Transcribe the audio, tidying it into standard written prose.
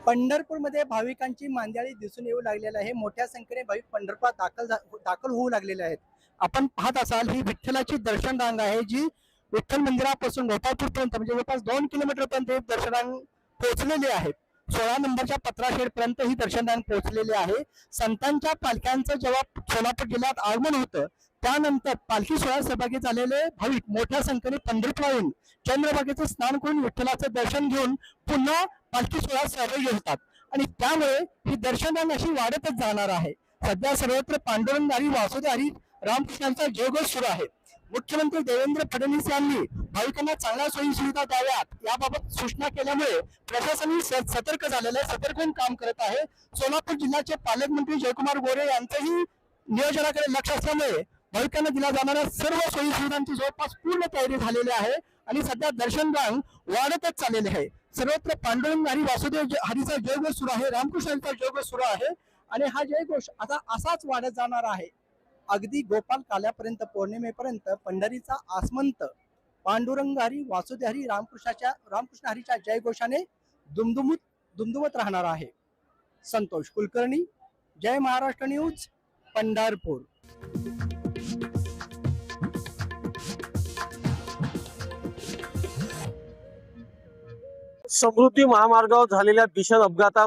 पंढरपूरमध्ये भाविकांची मांदियाळी दिसून येऊ लागलेली आहे। मोठ्या संख्येने भाविक पंढरपुरात दाखल होऊ लागलेले आहेत। आपण पाहत असाल ही विठ्ठलाची दर्शन रांग आहे, जी विठ्ठल मंदिरापासून गोपाळपूरपर्यंत म्हणजे जवळपास 2 किलोमीटर पर्यंत ही दर्शन रांग पोहोचलेली आहे। 16 नंबरच्या पत्राशेड पर्यंत ही दर्शन रांग पोहोचलेली आहे। संतांच्या पालख्यांचं जेव्हा सोलापूर जिल्ह्यात आगमन होतं त्यानंतर पालखी सोहळ्यात सहभागी झालेले भाविक मोठ्या संख्येने पंढरपुराहून चंद्रभागेचं स्नान करून विठ्ठलाचं दर्शन घेऊन पुन्हा पालखी सोहळ्यात सहभागी होतात आणि त्यामुळे ही दर्शन रांग अशी वाढतच जाणार आहे। सध्या सर्वत्र पांडुरंग हरी वासुदेव हरी रामकृष्णांचा जयघोष सुरू आहे। मुख्यमंत्री देवेंद्र फडणवीस यांनी भाविकांना चांगल्या सोयी सुविधा द्याव्यात याबाबत सूचना केल्यामुळे प्रशासनही सतर्क झालेलं आहे, सतर्क होऊन काम करत आहे। सोलापूर जिल्ह्याचे पालकमंत्री जयकुमार गोरे यांचंही नियोजनाकडे लक्ष असल्यामुळे भाविकांना दिल्या जाणाऱ्या सर्व सोयी सुविधांची जवळपास पूर्ण तयारी झालेली आहे आणि सध्या दर्शन रांग वाढतच चाललेली आहे। सर्वत्र पांडुरंग हरी वासुदेव हरीचा जयघोष सुरू आहे, रामकृष्णांचा जयघोष सुरू आहे आणि हा जयघोष आता असाच वाढत जाणार आहे। अगदी गोपाल काल्यापर्यंत पौर्णिमेपर्यंत पंढरीचा आसमंत पांडुरंग हरी वासुदेव हरी रामकृष्ण हरीच्या जयघोषाने दुमदुमत राहणार आहे। संतोष कुलकर्णी, जय महाराष्ट्र न्यूज, पंढरपूर। समृद्धी महामार्गावर झालेल्या भीषण अपघातात